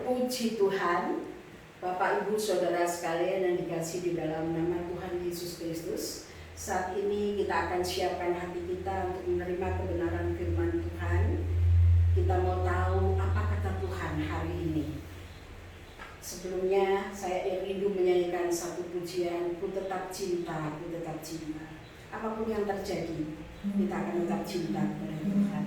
Puji Tuhan, Bapak Ibu Saudara sekalian yang dikasihi di dalam nama Tuhan Yesus Kristus. Saat ini kita akan siapkan hati kita untuk menerima kebenaran firman Tuhan. Kita mau tahu apa kata Tuhan hari ini. Sebelumnya saya rindu menyanyikan satu pujian, ku tetap cinta, ku tetap cinta. Apapun yang terjadi, kita akan tetap cinta kepada Tuhan.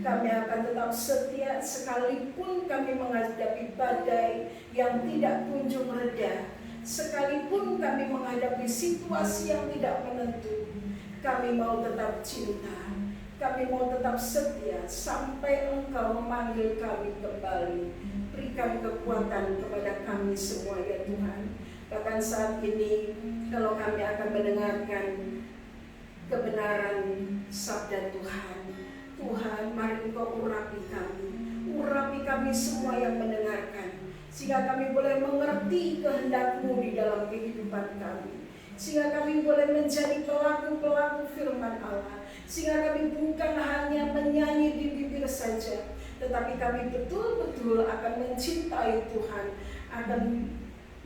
Kami akan tetap setia sekalipun kami menghadapi badai yang tidak kunjung reda, sekalipun kami menghadapi situasi yang tidak menentu. Kami mau tetap cinta, kami mau tetap setia sampai Engkau memanggil kami kembali. Berikan kekuatan kepada kami semua ya Tuhan. Bahkan saat ini kalau kami akan mendengarkan kebenaran sabda Tuhan, Tuhan, mari Engkau urapi kami semua yang mendengarkan, sehingga kami boleh mengerti kehendak-Mu di dalam kehidupan kami, sehingga kami boleh menjadi pelaku-pelaku firman Allah, sehingga kami bukan hanya menyanyi di bibir saja, tetapi kami betul-betul akan mencintai Tuhan, akan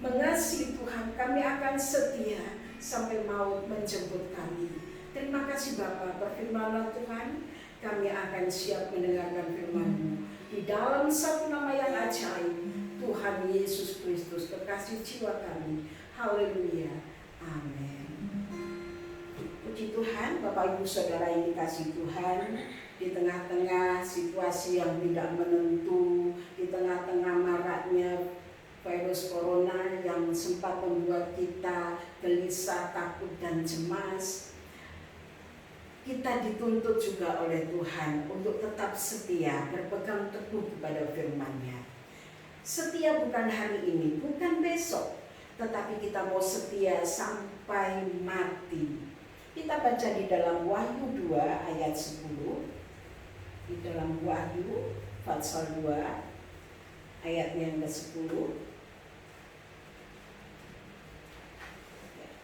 mengasihi Tuhan, kami akan setia sampai maut menjemput kami. Terima kasih Bapa, berfirman-Lah Tuhan. Kami akan siap mendengarkan firman-Mu di dalam satu nama yang ajaib, Tuhan Yesus Kristus, kekasih jiwa kami. Haleluya, amin. Puji Tuhan, Bapak Ibu Saudara yang dikasihi Tuhan, di tengah-tengah situasi yang tidak menentu, di tengah-tengah maraknya virus corona yang sempat membuat kita gelisah, takut dan cemas, kita dituntut juga oleh Tuhan untuk tetap setia, berpegang teguh kepada firman-Nya. Setia bukan hari ini, bukan besok, tetapi kita mau setia sampai mati. Kita baca di dalam Wahyu 2 ayat 10. Di dalam Wahyu pasal 2 ayat yang ke-10.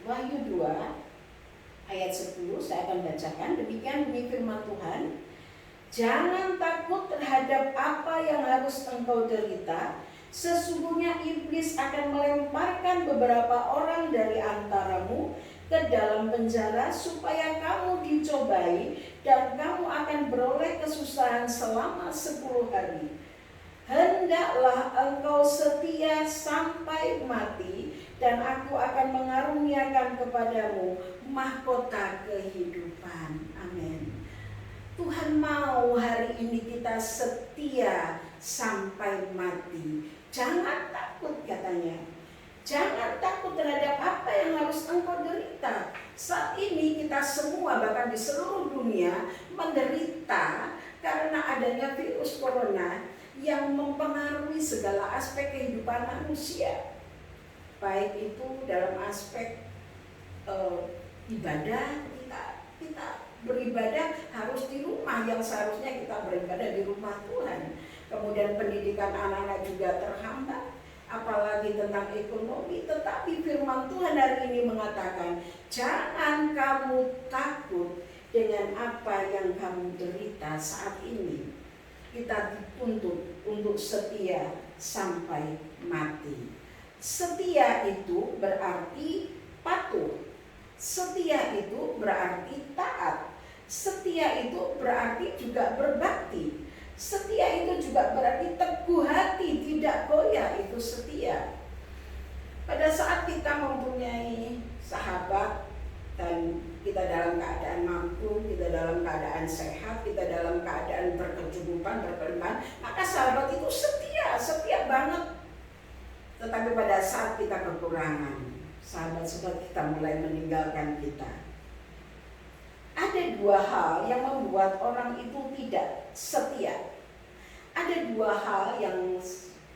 Wahyu 2 ayat 10 saya akan bacakan. Demikian bunyi firman Tuhan. Jangan takut terhadap apa yang harus engkau derita. Sesungguhnya iblis akan melemparkan beberapa orang dari antaramu ke dalam penjara supaya kamu dicobai dan kamu akan beroleh kesusahan selama 10 hari. Hendaklah engkau setia sampai mati dan aku akan mengaruniakan kepadamu mahkota kehidupan. Amin. Tuhan mau hari ini kita setia sampai mati. Jangan takut katanya. Jangan takut terhadap apa yang harus engkau derita. Saat ini kita semua bahkan di seluruh dunia menderita karena adanya virus corona yang mempengaruhi segala aspek kehidupan manusia. Baik itu dalam aspek ibadah, kita beribadah harus di rumah yang seharusnya kita beribadah di rumah Tuhan. Kemudian pendidikan anak-anak juga terhambat, apalagi tentang ekonomi. Tetapi firman Tuhan hari ini mengatakan, jangan kamu takut dengan apa yang kamu derita saat ini. Kita dituntut untuk setia sampai mati. Setia itu berarti patuh. Setia itu berarti taat. Setia itu berarti juga berbakti. Setia itu juga berarti teguh hati, tidak goyah, itu setia. Pada saat kita mempunyai sahabat dan kita dalam keadaan mampu, kita dalam keadaan sehat, kita dalam keadaan berkecukupan, berkelimpahan, maka sahabat itu setia banget. Tetapi pada saat kita kekurangan, sahabat-sahabat kita mulai meninggalkan kita. Ada dua hal yang membuat orang itu tidak setia. Ada dua hal yang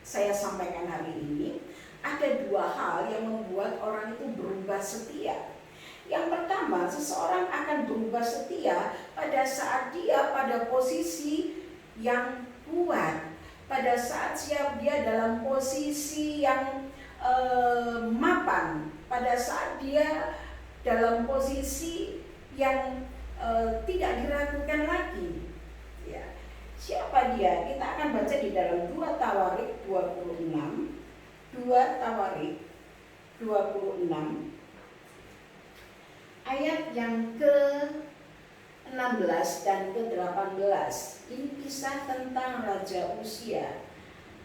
saya sampaikan hari ini. Ada dua hal yang membuat orang itu berubah setia. Yang pertama, seseorang akan berubah setia pada saat dia pada posisi yang kuat, pada saat dia dalam posisi yang mapan, pada saat dia dalam posisi yang tidak diragukan lagi. Ya. Siapa dia? Kita akan baca di dalam 2 Tawarik 26. 2 Tawarik 26 ayat yang ke-16 dan ke-18. Ini kisah tentang Raja Uzia.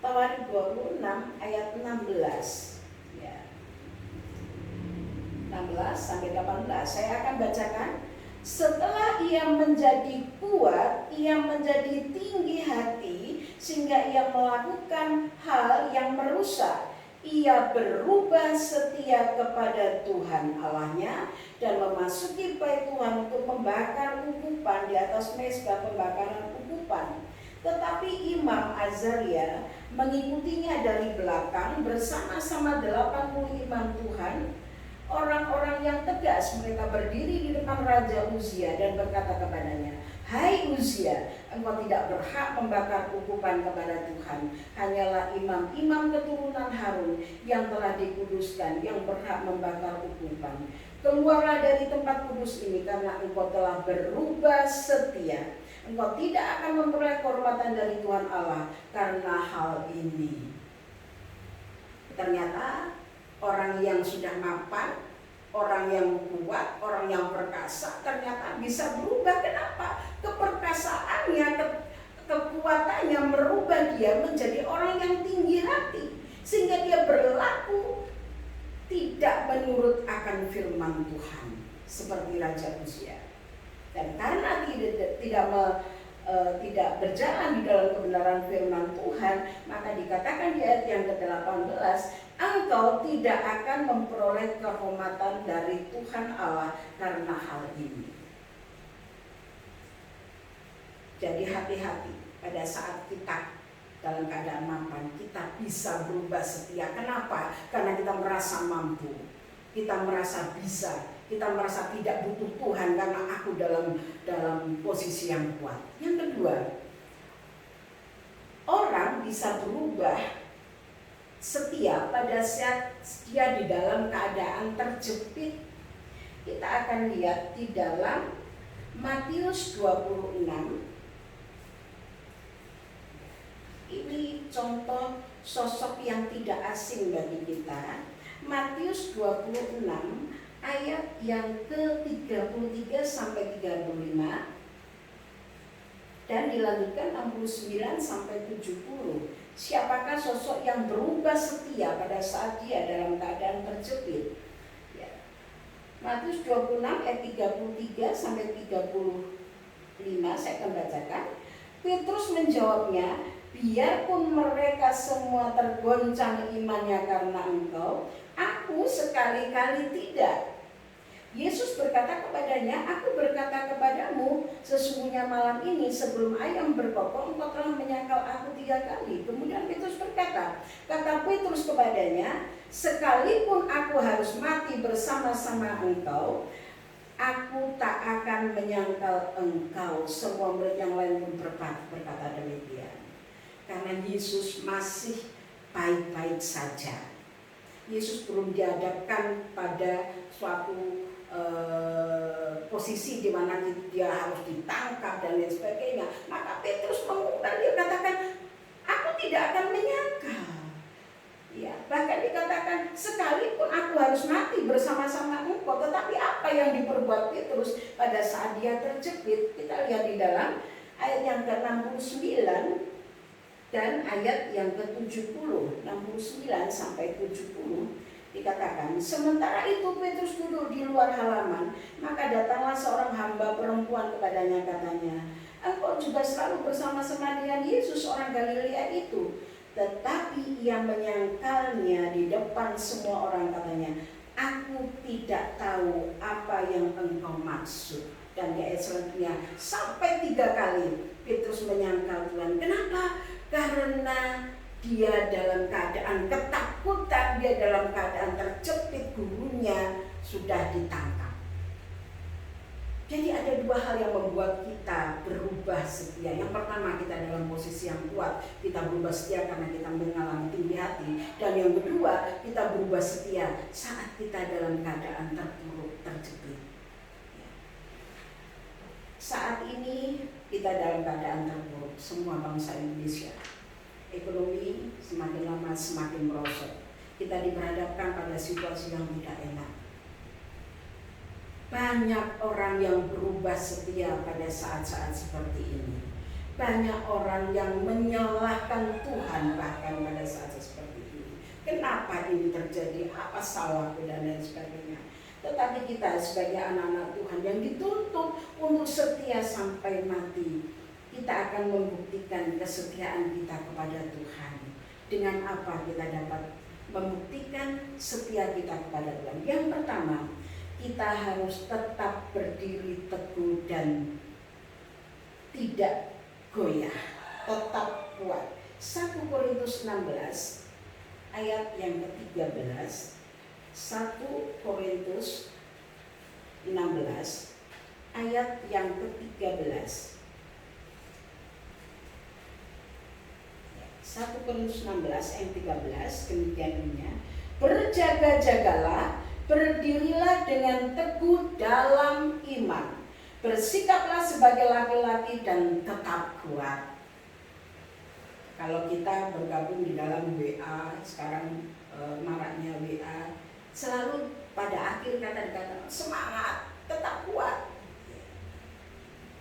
Tawarik 26 ayat 16. Ya. 16 sampai 18. Saya akan bacakan. Setelah ia menjadi kuat, ia menjadi tinggi hati sehingga ia melakukan hal yang merusak. Ia berubah setia kepada Tuhan Allahnya dan memasuki bait Tuhan untuk membakar ukupan di atas mezbah pembakaran ukupan. Tetapi Imam Azaria mengikutinya dari belakang bersama-sama 80 imam Tuhan, orang-orang yang tegas. Mereka berdiri di depan Raja Uzia dan berkata kepadanya, "Hai Uzia, engkau tidak berhak membakar ukupan kepada Tuhan. Hanyalah imam-imam keturunan Harun yang telah dikuduskan yang berhak membakar ukupan. Keluarlah dari tempat kudus ini karena engkau telah berubah setia. Engkau tidak akan memperoleh kehormatan dari Tuhan Allah karena hal ini." Ternyata orang yang sudah mapan, orang yang kuat, orang yang perkasa ternyata bisa berubah. Kenapa? Keperkasaannya, kekuatannya merubah dia menjadi orang yang tinggi hati, sehingga dia berlaku tidak menurut akan firman Tuhan seperti Raja Uzia. Dan karena tidak berjalan di dalam kebenaran firman Tuhan, maka dikatakan di ayat yang ke-18, engkau tidak akan memperoleh kehormatan dari Tuhan Allah karena hal ini. Jadi hati-hati pada saat kita dalam keadaan mapan, kita bisa berubah setia. Kenapa? Karena kita merasa mampu, kita merasa bisa, kita merasa tidak butuh Tuhan karena aku dalam posisi yang kuat. Yang kedua, orang bisa berubah setia pada saat dia di dalam keadaan terjepit Kita akan lihat di dalam Matius 26. Ini contoh sosok yang tidak asing bagi kita. Matius 26 ayat yang ke-33 sampai 35 dan dilanjutkan 69 sampai 70. Siapakah sosok yang berubah setia pada saat dia dalam keadaan terjepit? Ya. Matius 26 ayat 33 sampai 35 saya akan bacakan. Petrus menjawabnya, biarpun mereka semua tergoncang imannya karena engkau, aku sekali-kali tidak. Yesus berkata kepadanya, aku berkata kepadamu, sesungguhnya malam ini sebelum ayam berkokok, engkau telah menyangkal aku 3 kali. Kemudian Petrus berkata, kata Petrus kepadanya, sekalipun aku harus mati bersama-sama engkau, aku tak akan menyangkal engkau. Semua murid yang lain pun berkata demikian. Karena Yesus masih baik-baik saja. Yesus belum dihadapkan pada suatu posisi di mana dia harus ditangkap dan lain sebagainya. Maka Petrus mengumumkan, dia katakan, aku tidak akan menyangkal. Ya, bahkan dikatakan, sekalipun aku harus mati bersama-sama engkau. Tetapi apa yang diperbuat Petrus pada saat dia terjepit? Kita lihat di dalam ayat yang ke-69 dan ayat yang ke-70, 69 sampai 70. Dikatakan, sementara itu Petrus duduk di luar halaman, maka datanglah seorang hamba perempuan kepadanya, katanya, engkau juga selalu bersama-sama dengan Yesus orang Galilea itu. Tetapi ia menyangkalnya di depan semua orang, katanya, aku tidak tahu apa yang engkau maksud. Dan di ayat selanjutnya sampai 3 kali Petrus menyangkal Tuhan. Kenapa? Karena dia dalam keadaan ketakutan, dia dalam keadaan terjepit, gurunya sudah ditangkap. Jadi ada 2 hal yang membuat kita berubah setia. Yang pertama, kita dalam posisi yang kuat, kita berubah setia karena kita mengalami tinggi hati. Dan yang kedua, kita berubah setia saat kita dalam keadaan terpuruk, terjepit. Saat ini kita dalam keadaan terpuruk, semua bangsa Indonesia. Ekonomi semakin lama semakin merosot. Kita diperhadapkan pada situasi yang tidak enak. Banyak orang yang berubah setia pada saat-saat seperti ini. Banyak orang yang menyalahkan Tuhan bahkan pada saat seperti ini. Kenapa ini terjadi? Apa salahku dan lain sebagainya. Tetapi kita sebagai anak-anak Tuhan yang dituntut untuk setia sampai mati, kita akan membuktikan kesetiaan kita kepada Tuhan. Dengan apa kita dapat membuktikan setia kita kepada Tuhan? Yang pertama, kita harus tetap berdiri teguh dan tidak goyah, tetap kuat. 1 Korintus 16 ayat yang ke-13. 1 Korintus 16 ayat yang ke-13. 1 Korintus 16 ayat 13, demikian bunyinya, berjaga-jagalah, berdirilah dengan teguh dalam iman, bersikaplah sebagai laki-laki dan tetap kuat. Kalau kita bergabung di dalam WA, sekarang maraknya WA, selalu pada akhir kata dikatakan semangat, tetap kuat.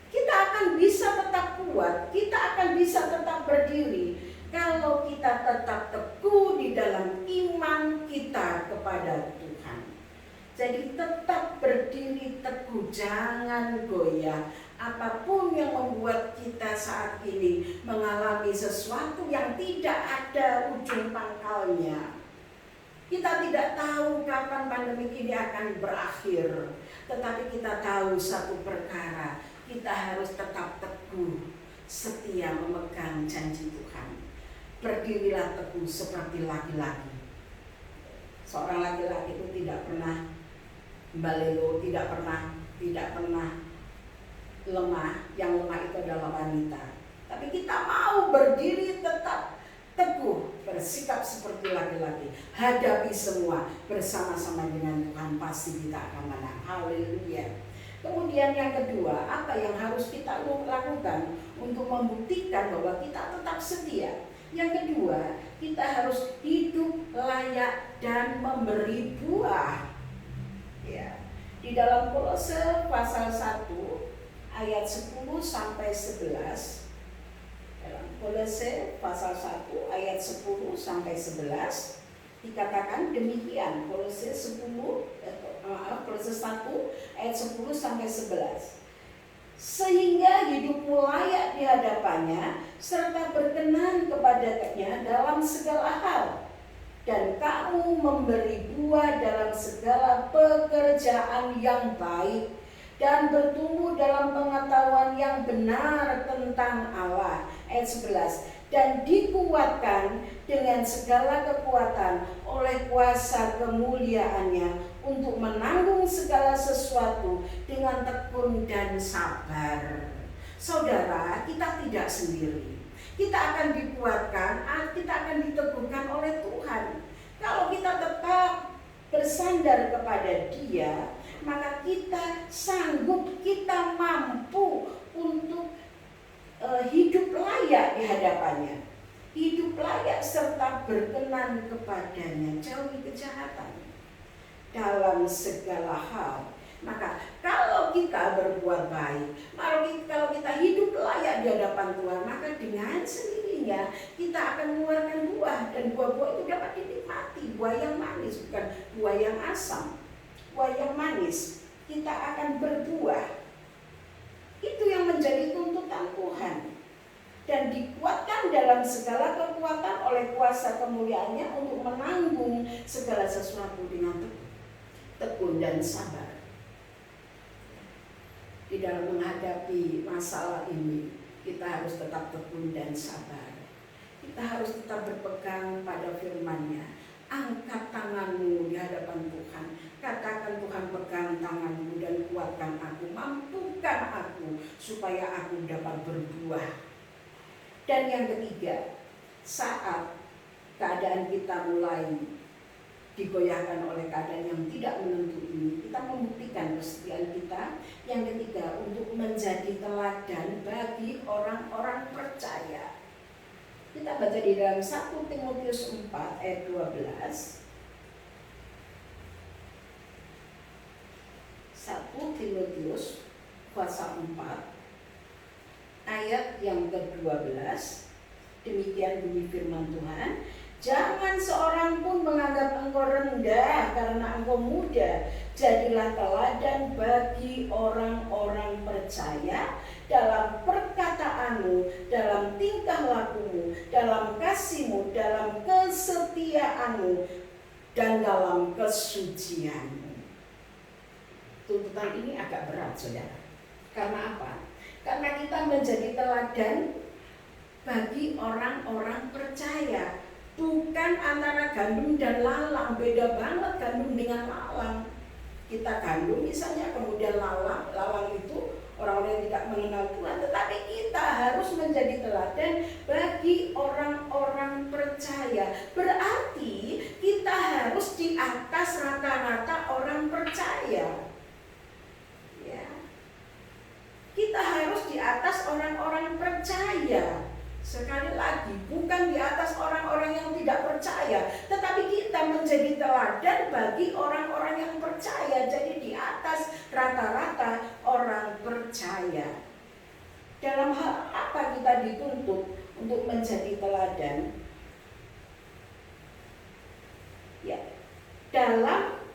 Kita akan bisa tetap kuat, kita akan bisa tetap berdiri kalau kita tetap teguh di dalam iman kita kepada Tuhan. Jadi tetap berdiri teguh, jangan goyah. Apapun yang membuat kita saat ini mengalami sesuatu yang tidak ada ujung pangkalnya. Kita tidak tahu kapan pandemi ini akan berakhir. Tetapi kita tahu satu perkara, kita harus tetap teguh, setia memegang janji Tuhan. Berdirilah teguh seperti laki-laki. Seorang laki-laki itu tidak pernah balelo, tidak pernah lemah. Yang lemah itu adalah wanita. Tapi kita mau berdiri tetap teguh bersikap seperti laki-laki, hadapi semua bersama-sama dengan Tuhan, pasti kita akan menang. Haleluya. Kemudian yang kedua, apa yang harus kita lakukan untuk membuktikan bahwa kita tetap setia? Yang kedua, kita harus hidup layak dan memberi buah. Ya. Di dalam Kolose pasal 1 ayat 10 sampai 11. Dalam Kolose pasal 1 ayat 10 sampai 11 dikatakan demikian. Kolose 1 ayat 10 sampai 11. Sehingga hidupmu layak di hadapannya serta berkenan kepadanya dalam segala hal, dan kamu memberi buah dalam segala pekerjaan yang baik dan bertumbuh dalam pengetahuan yang benar tentang Allah. Ayat 11. Dan dikuatkan dengan segala kekuatan oleh kuasa kemuliaannya untuk menanggung segala sesuatu dengan tekun dan sabar. Saudara, kita tidak sendiri. Kita akan dikuatkan, kita akan diteguhkan oleh Tuhan. Kalau kita tetap bersandar kepada Dia, maka kita sanggup, kita mampu untuk hidup layak di hadapannya. Hidup layak serta berkenan kepadanya, jauhi kejahatan dalam segala hal. Maka kalau kita berbuat baik, kalau kita hidup layak di hadapan Tuhan, maka dengan sendirinya kita akan mengeluarkan buah, dan buah-buah itu dapat dinikmati. Buah yang manis, bukan buah yang asam. Buah yang manis, kita akan berbuah. Itu yang menjadi tuntutan Tuhan. Dan dikuatkan dalam segala kekuatan oleh kuasa kemuliaannya untuk menanggung segala sesuatu dengan tekun dan sabar. Di dalam menghadapi masalah ini, kita harus tetap tekun dan sabar. Kita harus tetap berpegang pada firman-Nya. Angkat tanganmu di hadapan Tuhan. Katakan, Tuhan, pegang tanganmu dan kuatkan aku, mampukan aku supaya aku dapat berbuah. Dan yang ketiga, saat keadaan kita mulai digoyahkan oleh keadaan yang tidak menentu ini, kita membuktikan kesetiaan kita. Yang ketiga, untuk menjadi teladan bagi orang-orang percaya. Kita baca di dalam 1 Timotius 4 ayat 12. 1 Timotius pasal 4 ayat yang ke-12. Demikian bunyi firman Tuhan. Jangan seorang pun menganggap engkau rendah karena engkau muda. Jadilah teladan bagi orang-orang percaya dalam perkataanmu, dalam tingkah lakumu, dalam kasihmu, dalam kesetiaanmu, dan dalam kesucianmu. Tuntutan ini agak berat, saudara. Karena apa? Karena kita menjadi teladan bagi orang-orang percaya. Bukan antara gandum dan lalang, beda banget gandum dengan lalang. Kita gandum misalnya, kemudian lalang itu orang-orang yang tidak mengenal Tuhan. Tetapi kita harus menjadi teladan bagi orang-orang percaya. Berarti kita harus di atas rata-rata orang percaya. Ya. Kita harus di atas orang-orang percaya. Sekali lagi, bukan di atas orang-orang yang tidak percaya, tetapi kita menjadi teladan bagi orang-orang yang percaya. Jadi di atas rata-rata orang percaya. Dalam hal apa kita dituntut untuk menjadi teladan? Ya, dalam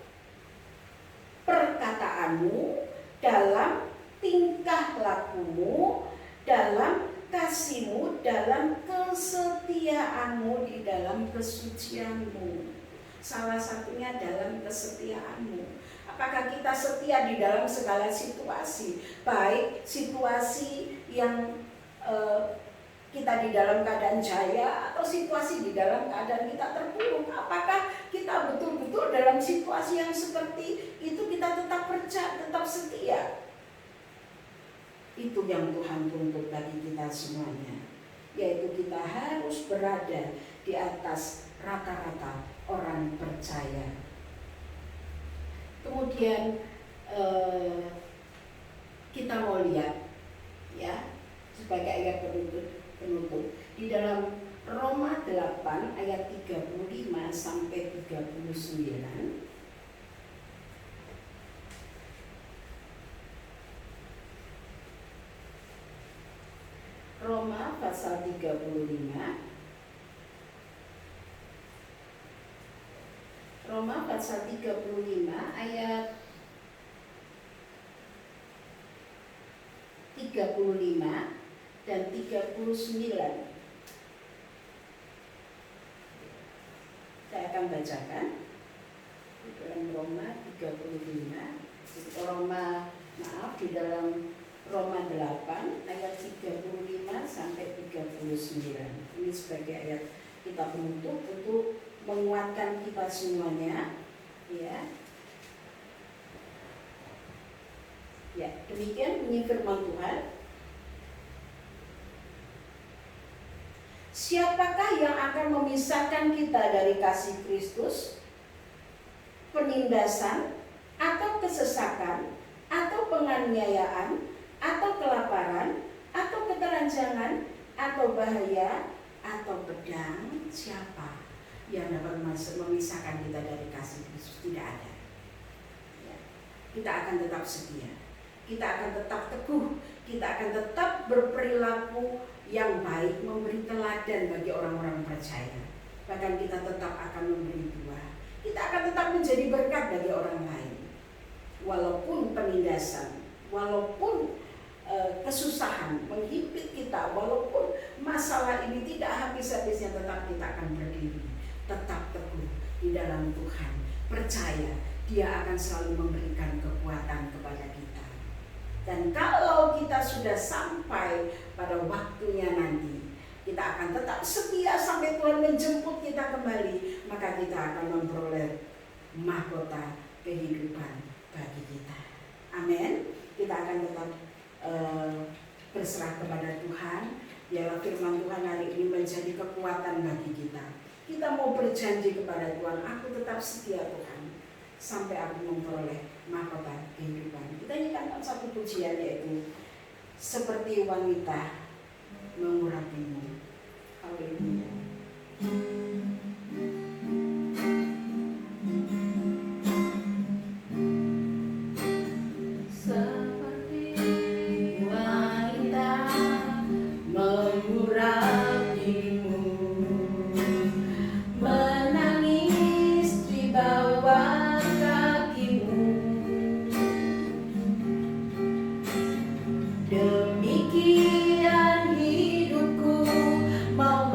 perkataanmu, dalam tingkah lakumu, dalam kasihmu, dalam kesetiaanmu, di dalam kesucianmu. Salah satunya dalam kesetiaanmu. Apakah kita setia di dalam segala situasi? Baik situasi yang kita di dalam keadaan jaya atau situasi di dalam keadaan kita terpuruk. Apakah kita betul-betul dalam situasi yang seperti itu kita tetap percaya, tetap setia? Itu yang Tuhan tuntut bagi kita semuanya, yaitu kita harus berada di atas rata-rata orang percaya. Kemudian kita mau lihat ya sebagai ayat penutup di dalam Roma 8 ayat 35 sampai 39. Roma pasal 35. Roma pasal 35 ayat 35 dan 39. Saya akan bacakan di dalam Roma 35. Di dalam Roma 8 ayat 35 sampai 39. Ini sebagai ayat kita penutup untuk menguatkan kita semuanya, ya. Ya, demikian bunyi firman Tuhan. Siapakah yang akan memisahkan kita dari kasih Kristus? Penindasan atau kesesakan atau penganiayaan atau kelaparan atau ketelanjangan atau bahaya atau pedang? Siapa yang dapat memisahkan kita dari kasih Kristus? Tidak ada. Ya. Kita akan tetap setia, kita akan tetap teguh, kita akan tetap berperilaku yang baik, memberi teladan bagi orang-orang percaya. Bahkan kita tetap akan memberi buah, kita akan tetap menjadi berkat bagi orang lain. Walaupun penindasan, walaupun kesusahan menghimpit kita, walaupun masalah ini tidak habis-habisnya, tetap kita akan berdiri, tetap teguh di dalam Tuhan. Percaya Dia akan selalu memberikan kekuatan kepada kita. Dan kalau kita sudah sampai pada waktunya nanti, kita akan tetap setia sampai Tuhan menjemput kita kembali, maka kita akan memperoleh mahkota kehidupan bagi kita. Amin. Kita akan tetap berserah kepada Tuhan. Biarlah firman Tuhan hari ini menjadi kekuatan bagi kita. Kita mau berjanji kepada Tuhan, aku tetap setia Tuhan sampai aku memperoleh mahkota kehidupan. Kita nyanyikan satu pujian, yaitu seperti wanita mengurapimu. Haleluya. Demikian hidupku mau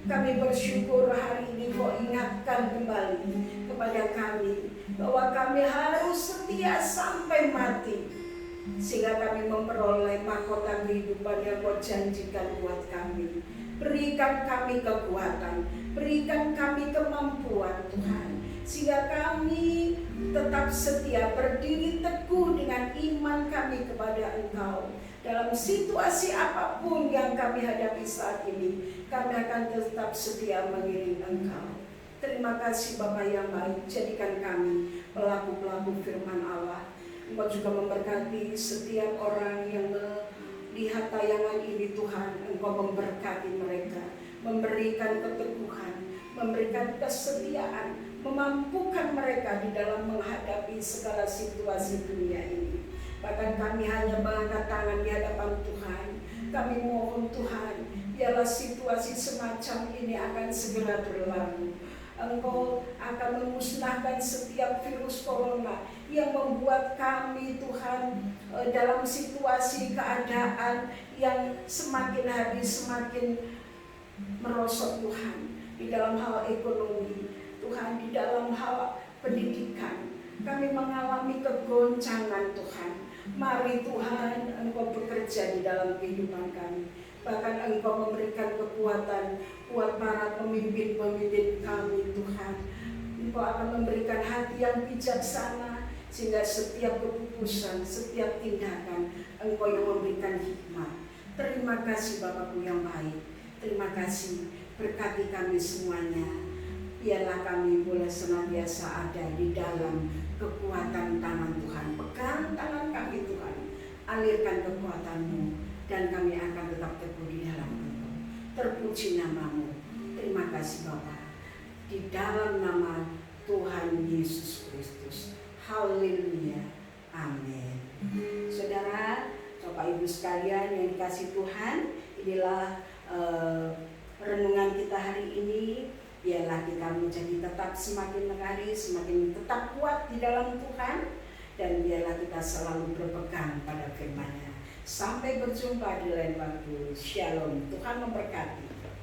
Kami bersyukur hari ini Kau ingatkan kembali kepada kami bahwa kami harus setia sampai mati, sehingga kami memperoleh mahkota kehidupan yang Kau janjikan buat kami. Berikan kami kekuatan, berikan kami kemampuan Tuhan, sehingga kami tetap setia berdiri teguh dengan iman kami kepada Engkau. Dalam situasi apapun yang kami hadapi saat ini, kami akan tetap setia mengiring Engkau. Terima kasih Bapa yang baik, jadikan kami pelaku-pelaku firman Allah. Engkau juga memberkati setiap orang yang melihat tayangan ini Tuhan. Engkau memberkati mereka, memberikan keteguhan, memberikan kesetiaan, memampukan mereka di dalam menghadapi segala situasi dunia ini. Bahkan kami hanya mengangkat tangan di hadapan Tuhan. Kami mohon Tuhan, biarlah situasi semacam ini akan segera berlalu. Engkau akan memusnahkan setiap virus corona yang membuat kami Tuhan dalam situasi keadaan yang semakin hari semakin merosot Tuhan. Di dalam hal ekonomi Tuhan, di dalam hal pendidikan kami mengalami kegoncangan Tuhan. Mari Tuhan Engkau bekerja di dalam kehidupan kami. Bahkan Engkau memberikan kekuatan buat para pemimpin-pemimpin kami Tuhan. Engkau akan memberikan hati yang bijaksana, sehingga setiap keputusan, setiap tindakan Engkau yang memberikan hikmat. Terima kasih Bapakku yang baik. Terima kasih, berkati kami semuanya. Biarlah kami boleh senantiasa ada di dalam kekuatan tangan Tuhan. Pegang tangan kami Tuhan, alirkan kekuatan-Mu, dan kami akan tetap teguh di dalam Engkau. Terpuji nama-Mu. Terima kasih Bapa. Di dalam nama Tuhan Yesus Kristus. Haleluya. Amin. Saudara, Bapak Ibu sekalian yang dikasihi Tuhan, inilah renungan kita hari ini. Biarlah kita menjadi tetap semakin hari semakin tetap kuat di dalam Tuhan, dan biarlah kita selalu berpegang pada firman-Nya. Sampai berjumpa di lain waktu. Shalom. Tuhan memberkati.